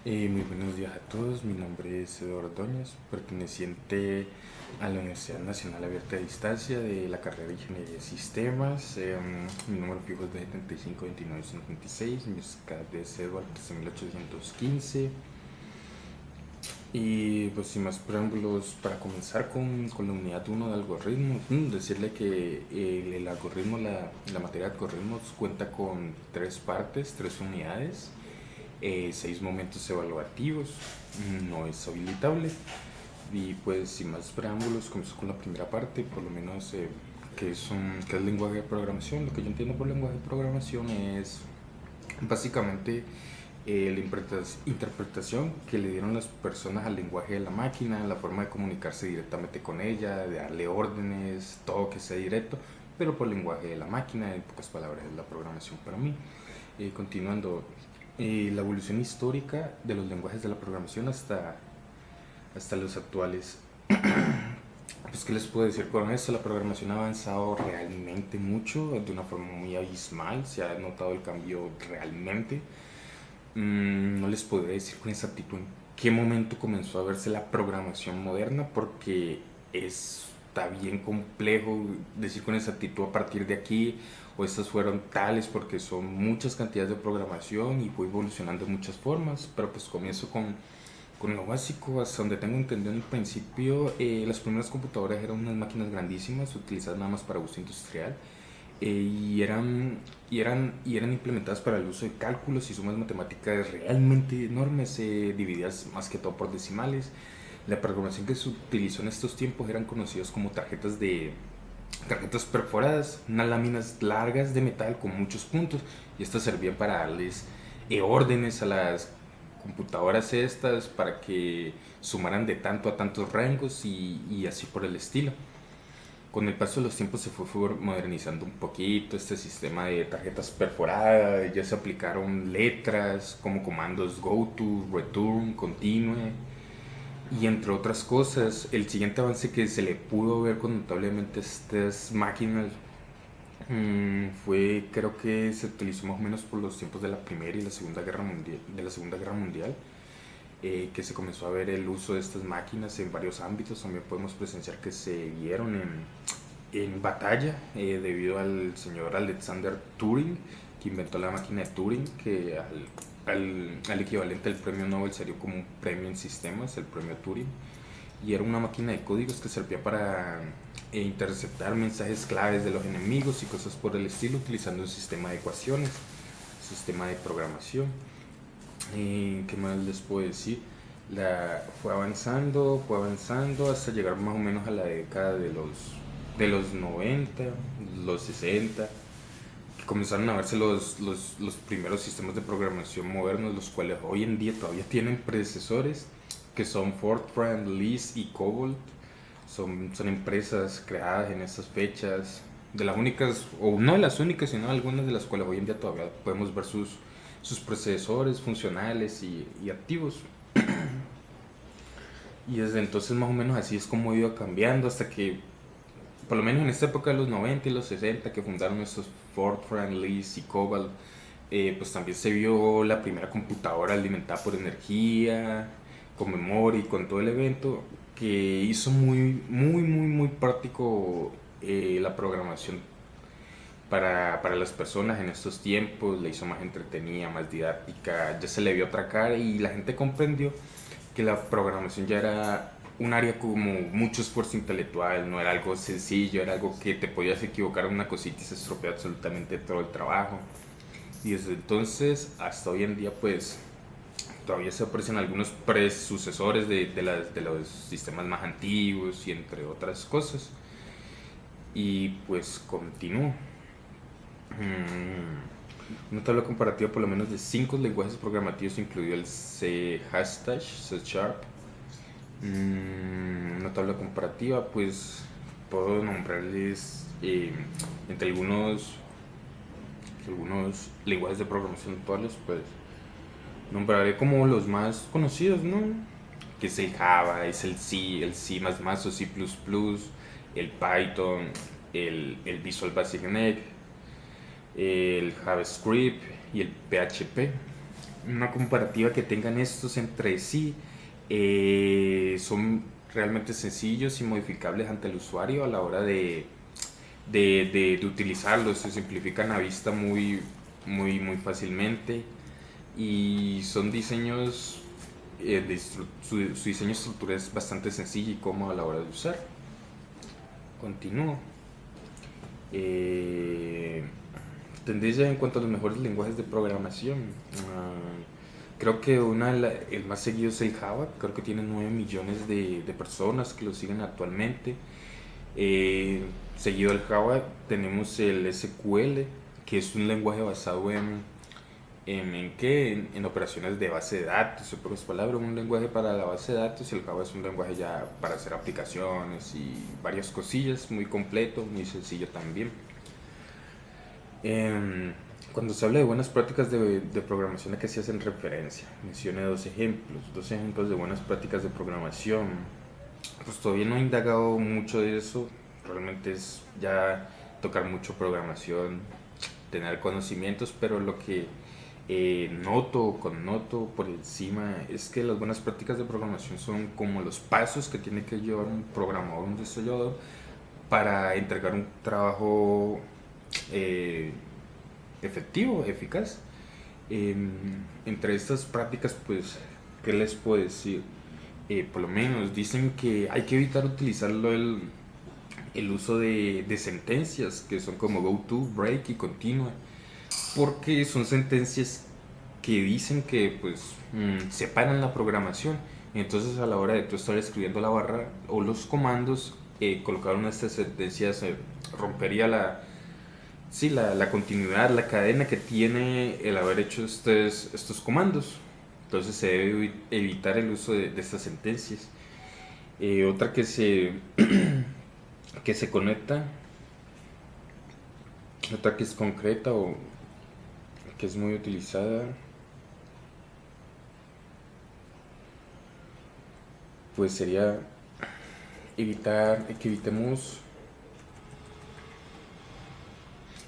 Muy buenos días a todos, mi nombre es Eduardo Ordóñez, perteneciente a la Universidad Nacional Abierta de Distancia de la carrera de Ingeniería de Sistemas. Mi número fijo es de 752956, mi SCAD es Edward 13815. Y pues sin más preámbulos, para comenzar con la unidad 1 de algoritmos, decirle que el algoritmo, la materia de algoritmos cuenta con tres partes, tres unidades, seis momentos evaluativos, no es habilitable. Y pues sin más preámbulos, comienzo con la primera parte, por lo menos qué es lenguaje de programación. Lo que yo entiendo por lenguaje de programación es básicamente la interpretación que le dieron las personas al lenguaje de la máquina, la forma de comunicarse directamente con ella, de darle órdenes, todo que sea directo, pero por lenguaje de la máquina, en pocas palabras es la programación para mí. Continuando, la evolución histórica de los lenguajes de la programación hasta los actuales. Pues, ¿qué les puedo decir con esto? La programación ha avanzado realmente mucho, de una forma muy abismal, se ha notado el cambio realmente. No les podría decir con exactitud en qué momento comenzó a verse la programación moderna, porque está bien complejo decir con exactitud a partir de aquí o estas fueron tales, porque son muchas cantidades de programación y fue evolucionando de muchas formas. Pero pues comienzo con lo básico, hasta donde tengo entendido en el principio. Las primeras computadoras eran unas máquinas grandísimas utilizadas nada más para uso industrial, y eran implementadas para el uso de cálculos y sumas matemáticas realmente enormes, divididas más que todo por decimales. La programación que se utilizó en estos tiempos eran conocidas como tarjetas perforadas, unas láminas largas de metal con muchos puntos, y estas servían para darles órdenes a las computadoras estas para que sumaran de tanto a tantos rangos y así por el estilo. Con el paso de los tiempos se fue modernizando un poquito este sistema de tarjetas perforadas, ya se aplicaron letras como comandos go to, return, continue, y entre otras cosas. El siguiente avance que se le pudo ver notablemente a estas máquinas fue, creo que se utilizó más o menos por los tiempos de la Primera y la Segunda Guerra Mundial, que se comenzó a ver el uso de estas máquinas en varios ámbitos. También podemos presenciar que se vieron en batalla, debido al señor Alexander Turing, que inventó la máquina de Turing, que al equivalente al premio Nobel sería como un premio en sistemas, el premio Turing. Y era una máquina de códigos que servía para interceptar mensajes claves de los enemigos y cosas por el estilo, utilizando un sistema de ecuaciones, un sistema de programación. ¿Qué más les puedo decir? Fue avanzando hasta llegar más o menos a la década de los 90, los 60, que comenzaron a verse los primeros sistemas de programación modernos, los cuales hoy en día todavía tienen predecesores, que son Fortran, Lisp y Cobol. Son empresas creadas en esas fechas, de las únicas, o no de las únicas, sino algunas de las cuales hoy en día todavía podemos ver sus procesadores funcionales y activos. Y desde entonces más o menos así es como ha ido cambiando hasta que, por lo menos en esta época de los 90 y los 60, que fundaron estos Fortran, Lisp y Cobalt, pues también se vio la primera computadora alimentada por energía, con memoria y con todo el evento, que hizo muy, muy, muy, muy práctico la programación para las personas en estos tiempos. Le hizo más entretenida, más didáctica, ya se le vio otra cara y la gente comprendió que la programación ya era un área como mucho esfuerzo intelectual, no era algo sencillo, era algo que te podías equivocar en una cosita y se estropea absolutamente todo el trabajo. Y desde entonces hasta hoy en día pues todavía se aprecian algunos predecesores de los sistemas más antiguos y entre otras cosas. Y pues continúo. Una tabla comparativa por lo menos de 5 lenguajes programativos, incluido el C hashtag, C Sharp. Una tabla comparativa, pues puedo nombrarles entre algunos lenguajes de programación actuales, pues nombraré como los más conocidos, ¿no? Que es el Java, es el C++ o C++, el Python, el Visual Basic Net, el JavaScript y el PHP. una comparativa que tengan estos entre sí, son realmente sencillos y modificables ante el usuario a la hora de utilizarlos. Se simplifican a vista muy fácilmente y son diseños, su diseño estructural es bastante sencillo y cómodo a la hora de usar. Continúo. Eh, Tendencias en cuanto a los mejores lenguajes de programación. Creo que el más seguido es el Java. Creo que tiene 9 millones de personas que lo siguen actualmente. Eh, Seguido del Java tenemos el SQL, que es un lenguaje basado en operaciones de base de datos, en pocas palabras, un lenguaje para la base de datos, y el Java es un lenguaje ya para hacer aplicaciones y varias cosillas, muy completo, muy sencillo también. Em, Cuando se habla de buenas prácticas de programación, ¿a qué se hacen referencia? Mencione dos ejemplos de buenas prácticas de programación. Pues todavía no he indagado mucho de eso, realmente es ya tocar mucho programación, tener conocimientos, pero lo que connoto por encima es que las buenas prácticas de programación son como los pasos que tiene que llevar un programador, un desarrollador, para entregar un trabajo eh, efectivo, eficaz. Entre estas prácticas, pues, ¿qué les puedo decir? Por lo menos dicen que hay que evitar utilizarlo el uso de sentencias que son como go to, break y continua, porque son sentencias que dicen que pues separan la programación. Entonces a la hora de tú estar escribiendo la barra o los comandos, colocar una de estas sentencias rompería la continuidad, la cadena que tiene el haber hecho estos comandos. Entonces se debe evitar el uso de estas sentencias. Otra que se conecta, otra que es concreta o que es muy utilizada, pues sería que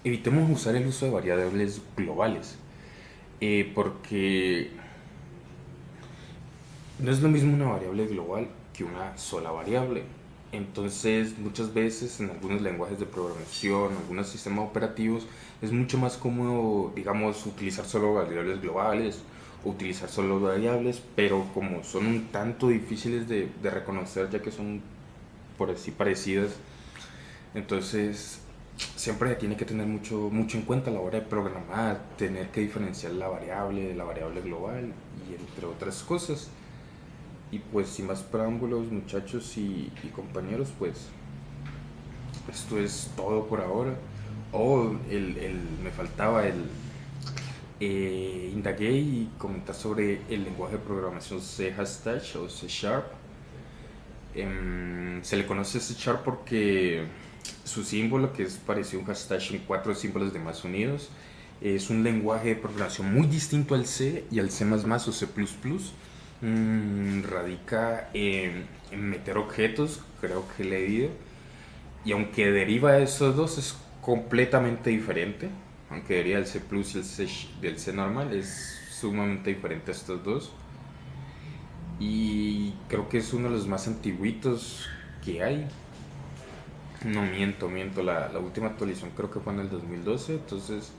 evitemos usar el uso de variables globales, porque no es lo mismo una variable global que una sola variable. Entonces, muchas veces en algunos lenguajes de programación, algunos sistemas operativos, es mucho más cómodo, digamos, utilizar solo variables globales o utilizar solo variables, pero como son un tanto difíciles de reconocer, ya que son por así parecidas, entonces siempre tiene que tener mucho en cuenta a la hora de programar, tener que diferenciar la variable de la variable global y entre otras cosas. Y pues sin más preámbulos, muchachos y compañeros, pues esto es todo por ahora. Me faltaba indagué y comentar sobre el lenguaje de programación C hashtag o C Sharp. Se le conoce C Sharp porque su símbolo, que es parecido a un hashtag en cuatro símbolos de más unidos, es un lenguaje de programación muy distinto al C y al C++ o C++. Radica en meter objetos, creo que he leído, y aunque deriva de esos dos es completamente diferente, aunque deriva del C++ y del C normal, es sumamente diferente a estos dos, y creo que es uno de los más antiguitos que hay. No, miento, la última actualización creo que fue en el 2012, entonces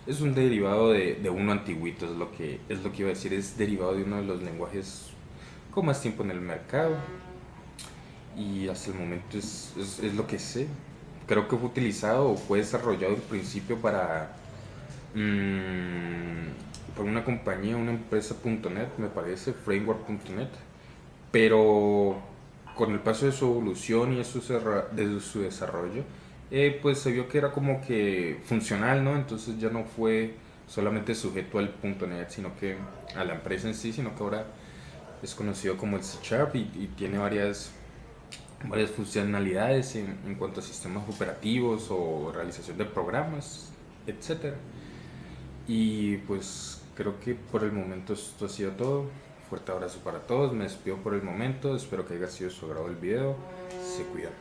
es un derivado de uno antiguito, es lo que iba a decir, es derivado de uno de los lenguajes con más tiempo en el mercado, y hasta el momento es lo que sé. Creo que fue utilizado o fue desarrollado en principio por una compañía, una empresa .NET, me parece, framework.net, pero con el paso de su evolución y de su desarrollo, pues se vio que era como que funcional, ¿no? Entonces ya no fue solamente sujeto al .NET, sino que a la empresa en sí, sino que ahora es conocido como el C Sharp y tiene varias funcionalidades en cuanto a sistemas operativos o realización de programas, etcétera. Y pues creo que por el momento esto ha sido todo. Fuerte abrazo para todos, me despido por el momento, espero que haya sido de su agrado el video, se cuidan.